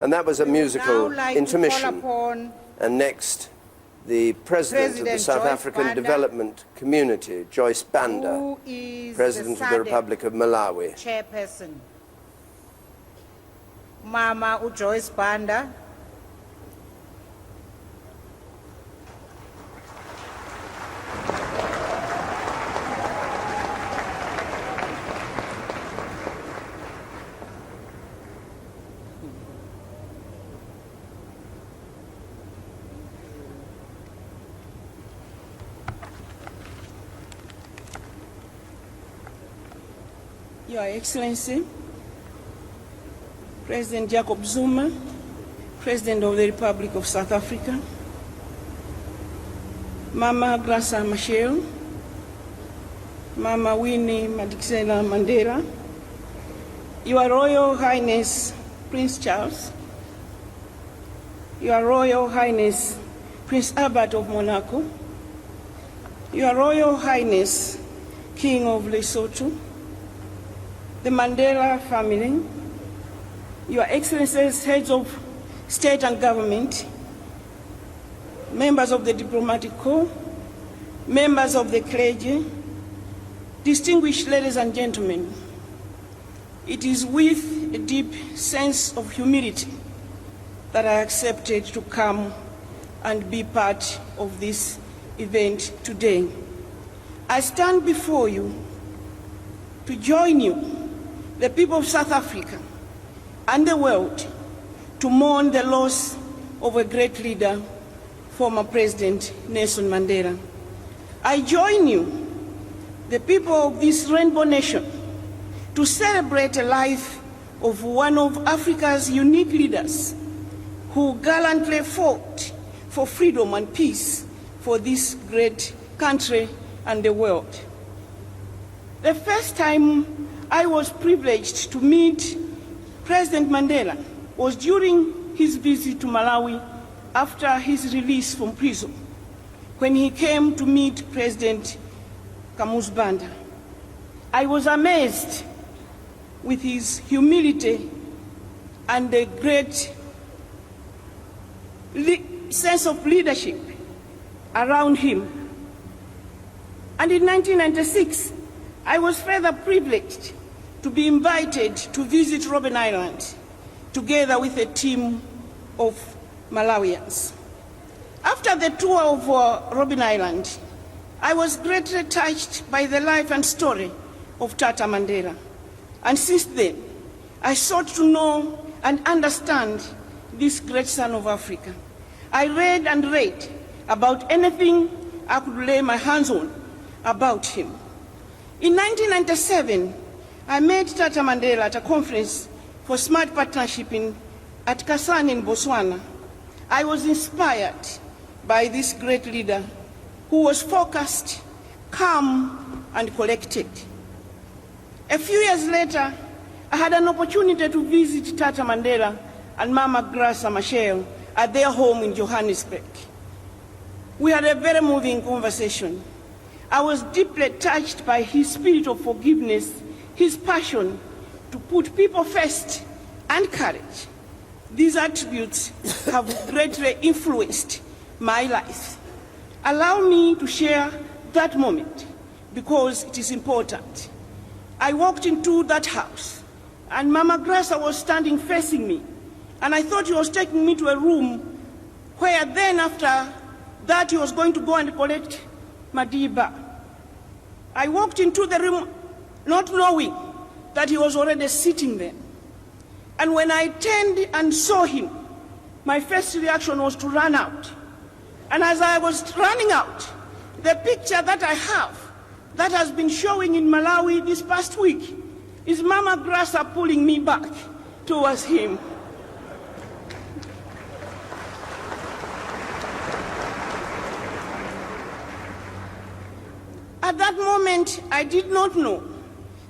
And that was a musical intermission. And next, the President of the South African Development Community, Joyce Banda, President of the Republic of Malawi. Chairperson. Mama Joyce Banda. Your Excellency, President Jacob Zuma, President of the Republic of South Africa, Mama Graça Machel, Mama Winnie Madikizela Mandela, Your Royal Highness Prince Charles, Your Royal Highness Prince Albert of Monaco, Your Royal Highness King of Lesotho, the Mandela family, Your Excellencies, heads of state and government, members of the diplomatic corps, members of the clergy, distinguished ladies and gentlemen, it is with a deep sense of humility that I accepted to come and be part of this event today. I stand before you to join you, the people of South Africa and the world, to mourn the loss of a great leader, former President Nelson Mandela. I join you, the people of this rainbow nation, to celebrate a life of one of Africa's unique leaders who gallantly fought for freedom and peace for this great country and the world. The first time I was privileged to meet President Mandela was during his visit to Malawi after his release from prison, when he came to meet President Joyce Banda. I was amazed with his humility and the great sense of leadership around him. And in 1996, I was further privileged to be invited to visit Robben Island together with a team of Malawians. After the tour of Robben Island, I was greatly touched by the life and story of Tata Mandela. And since then, I sought to know and understand this great son of Africa. I read and read about anything I could lay my hands on about him. In 1997, I met Tata Mandela at a conference for smart partnership at Kasane in Botswana. I was inspired by this great leader who was focused, calm, and collected. A few years later, I had an opportunity to visit Tata Mandela and Mama Graça Machel at their home in Johannesburg. We had a very moving conversation. I was deeply touched by his spirit of forgiveness, his passion to put people first, and courage. These attributes have greatly influenced my life. Allow me to share that moment because it is important. I walked into that house and Mama Graça was standing facing me, and I thought he was taking me to a room where then after that he was going to go and collect Madiba. I walked into the room not knowing that he was already sitting there. And when I turned and saw him, my first reaction was to run out. And as I was running out, the picture that I have that has been showing in Malawi this past week is Mama Graça pulling me back towards him. At that moment, I did not know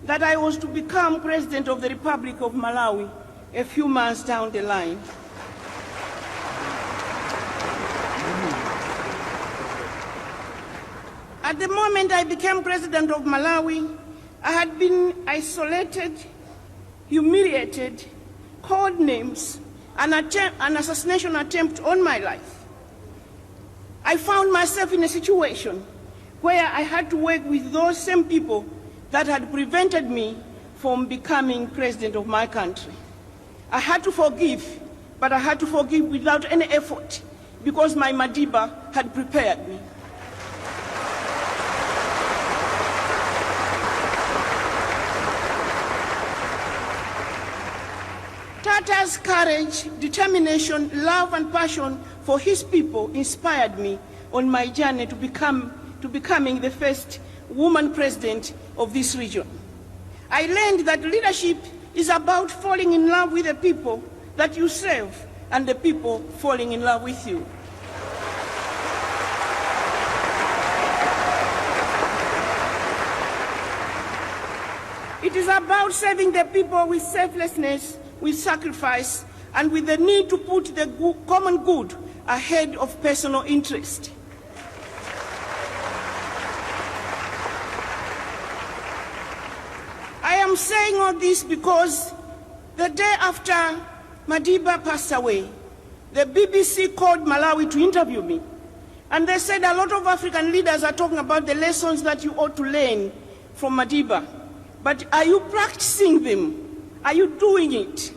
that I was to become President of the Republic of Malawi a few months down the line. At the moment I became President of Malawi, I had been isolated, humiliated, called names, an assassination attempt on my life. I found myself in a situation where I had to work with those same people that had prevented me from becoming president of my country. I had to forgive, but I had to forgive without any effort because my Madiba had prepared me. Tata's courage, determination, love and passion for his people inspired me on my journey to becoming the first woman president of this region. I learned that leadership is about falling in love with the people that you serve and the people falling in love with you. It is about serving the people with selflessness, with sacrifice, and with the need to put the common good ahead of personal interest. I am saying all this because the day after Madiba passed away, the BBC called Malawi to interview me. And they said a lot of African leaders are talking about the lessons that you ought to learn from Madiba. But are you practicing them? Are you doing it?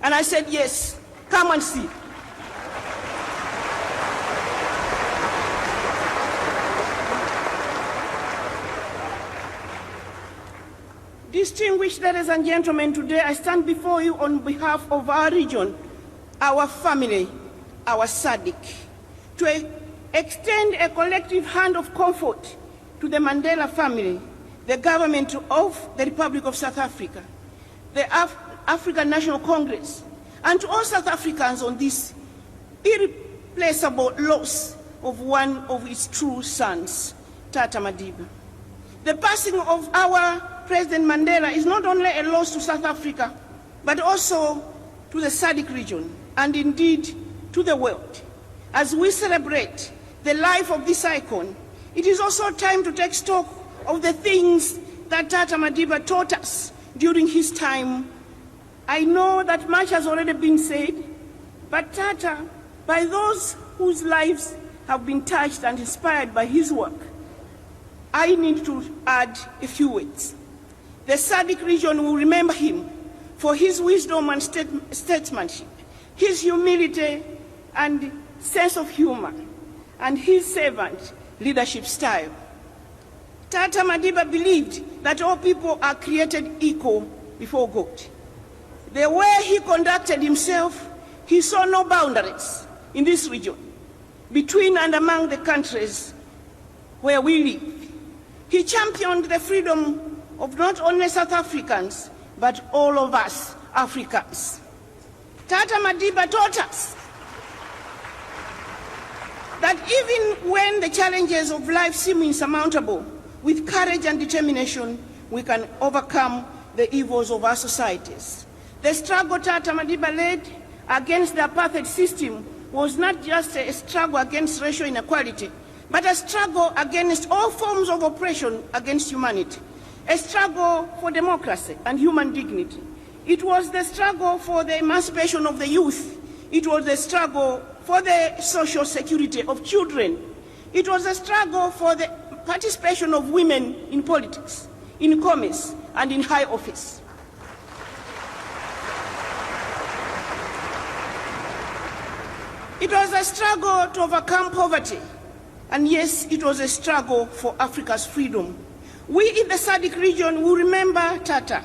And I said, yes, come and see. Distinguished ladies and gentlemen, today I stand before you on behalf of our region, our family, our SADC, to extend a collective hand of comfort to the Mandela family, the government of the Republic of South Africa, the African National Congress, and to all South Africans on this irreplaceable loss of one of its true sons, Tata Madiba. The passing of our President Mandela is not only a loss to South Africa, but also to the SADC region, and indeed to the world. As we celebrate the life of this icon, it is also time to take stock of the things that Tata Madiba taught us during his time. I know that much has already been said, but Tata, by those whose lives have been touched and inspired by his work, I need to add a few words. The SADC region will remember him for his wisdom and statesmanship, his humility and sense of humor, and his servant leadership style. Tata Madiba believed that all people are created equal before God. The way he conducted himself, he saw no boundaries in this region, between and among the countries where we live. He championed the freedom of not only South Africans, but all of us Africans. Tata Madiba taught us that even when the challenges of life seem insurmountable, with courage and determination, we can overcome the evils of our societies. The struggle Tata Madiba led against the apartheid system was not just a struggle against racial inequality, but a struggle against all forms of oppression against humanity, a struggle for democracy and human dignity. It was the struggle for the emancipation of the youth. It was the struggle for the social security of children. It was a struggle for the participation of women in politics, in commerce, and in high office. It was a struggle to overcome poverty, and yes, it was a struggle for Africa's freedom. We in the SADC region will remember Tata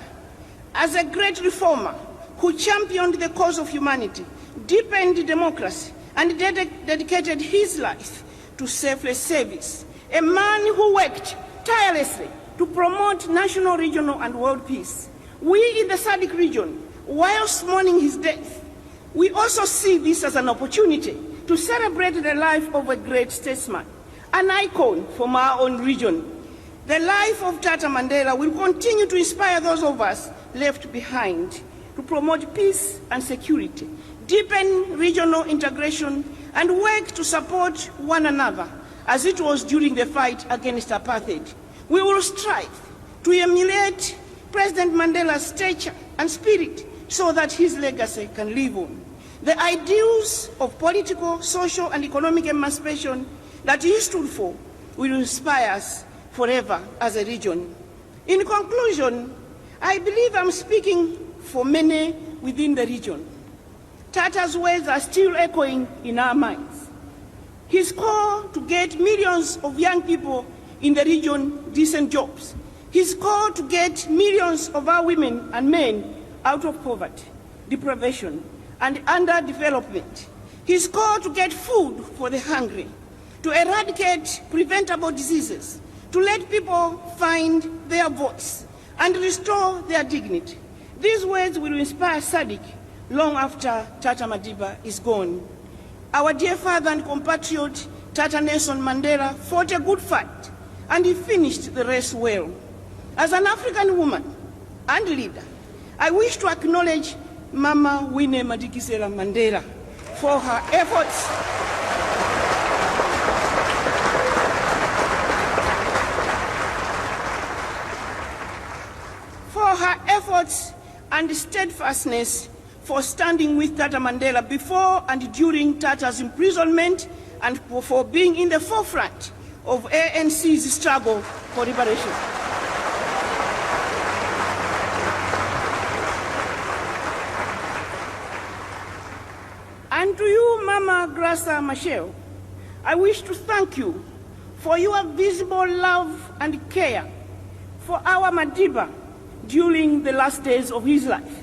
as a great reformer who championed the cause of humanity, deepened democracy, and dedicated his life to selfless service. A man who worked tirelessly to promote national, regional, and world peace. We in the SADC region, whilst mourning his death, we also see this as an opportunity to celebrate the life of a great statesman, an icon from our own region. The life of Tata Mandela will continue to inspire those of us left behind to promote peace and security, deepen regional integration, and work to support one another, as it was during the fight against apartheid. We will strive to emulate President Mandela's stature and spirit so that his legacy can live on. The ideals of political, social, and economic emancipation that he stood for will inspire us forever as a region. In conclusion, I believe I'm speaking for many within the region. Tata's words are still echoing in our minds. His call to get millions of young people in the region decent jobs. His call to get millions of our women and men out of poverty, deprivation, and underdevelopment. His call to get food for the hungry, to eradicate preventable diseases, to let people find their voice and restore their dignity. These words will inspire SADC long after Tata Madiba is gone. Our dear father and compatriot, Tata Nelson Mandela, fought a good fight, and he finished the race well. As an African woman and leader, I wish to acknowledge Mama Winnie Madikizela Mandela for her efforts and steadfastness for standing with Tata Mandela before and during Tata's imprisonment, and for being in the forefront of ANC's struggle for liberation. And to you, Mama Grasa Machel, I wish to thank you for your visible love and care for our Madiba during the last days of his life.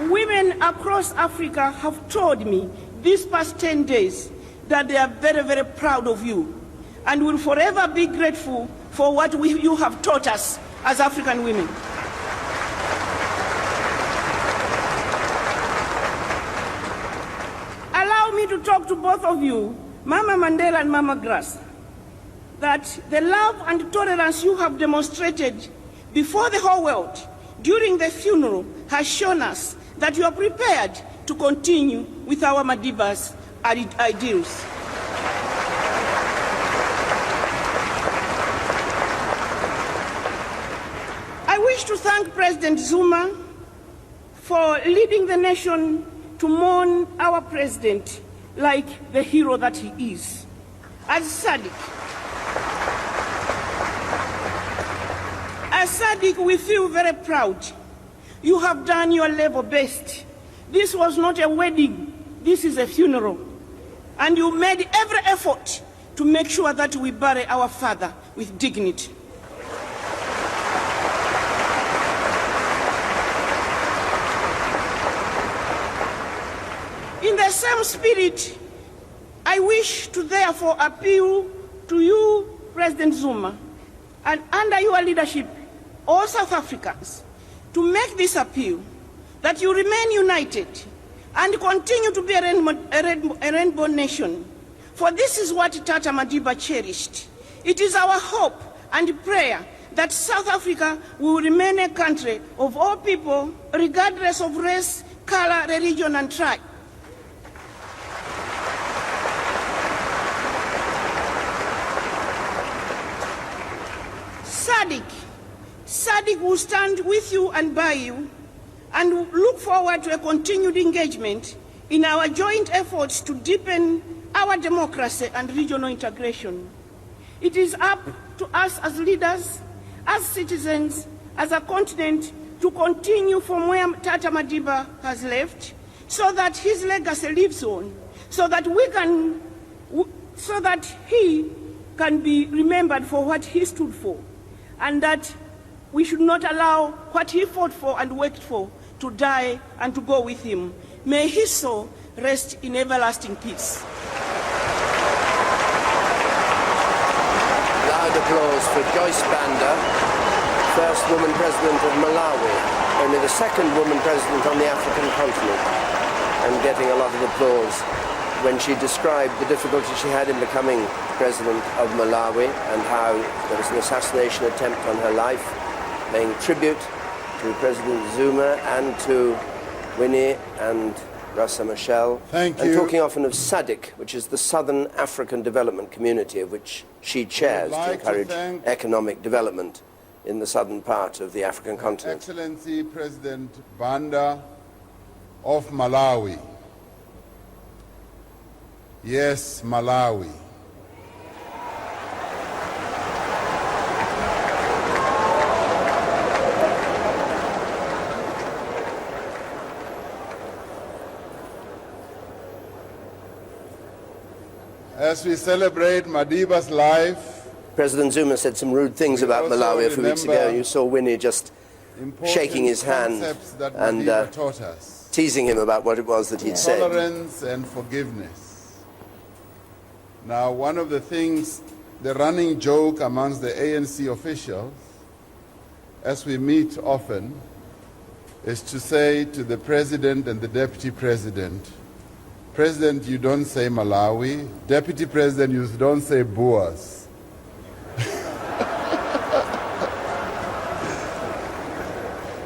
Women across Africa have told me these past 10 days that they are very, very proud of you and will forever be grateful for what you have taught us as African women. Allow me to talk to both of you, Mama Mandela and Mama Grace, that the love and tolerance you have demonstrated before the whole world during the funeral has shown us that you are prepared to continue with our Madiba's ideals. I wish to thank President Zuma for leading the nation to mourn our president like the hero that he is. As SADC, we feel very proud. You have done your level best. This was not a wedding, this is a funeral. And you made every effort to make sure that we bury our father with dignity. In the same spirit, I wish to therefore appeal to you, President Zuma, and under your leadership, all South Africans, to make this appeal that you remain united and continue to be a rainbow nation. For this is what Tata Madiba cherished. It is our hope and prayer that South Africa will remain a country of all people, regardless of race, color, religion, and tribe. SADC will stand with you and by you, and look forward to a continued engagement in our joint efforts to deepen our democracy and regional integration. It is up to us as leaders, as citizens, as a continent, to continue from where Tata Madiba has left, so that his legacy lives on, so that he can be remembered for what he stood for, and that we should not allow what he fought for and worked for to die and to go with him. May his soul rest in everlasting peace. Loud applause for Joyce Banda, first woman president of Malawi, only the second woman president on the African continent, and getting a lot of applause when she described the difficulty she had in becoming president of Malawi and how there was an assassination attempt on her life, paying tribute to President Zuma and to Winnie and Rasa Machel. Thank you. And talking often of SADC, which is the Southern African Development Community, of which she chairs to encourage economic development in the southern part of the African continent. Excellency President Banda of Malawi. Yes, Malawi. As we celebrate Madiba's life, President Zuma said some rude things about Malawi a few weeks ago. You saw Winnie just shaking his hand that and Madiba taught us. teasing him about what it was that he'd said. Tolerance and forgiveness. Now, one of the things, the running joke amongst the ANC officials, as we meet often, is to say to the President and the Deputy President, President, you don't say Malawi. Deputy President, you don't say Boers.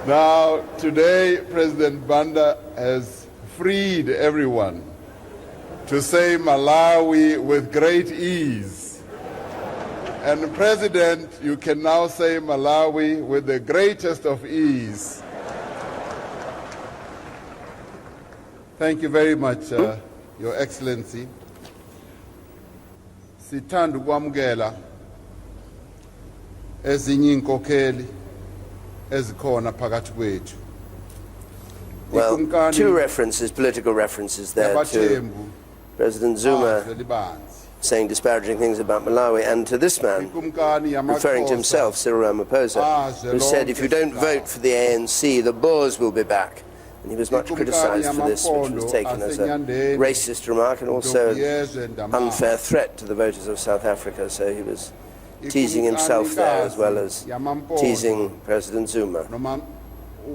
Now, today, President Banda has freed everyone to say Malawi with great ease. And President, you can now say Malawi with the greatest of ease. Thank you very much, Your Excellency. Sithanda ukwamukela ezinye inkokheli ezikhona phakathi kwethu. Well, two references, political references there to President Zuma saying disparaging things about Malawi, and to this man referring to himself, Cyril Ramaphosa, who said if you don't vote for the ANC, the Boers will be back. And he was much criticized for this, which was taken as a racist remark and also an unfair threat to the voters of South Africa. So he was teasing himself there as well as teasing President Zuma.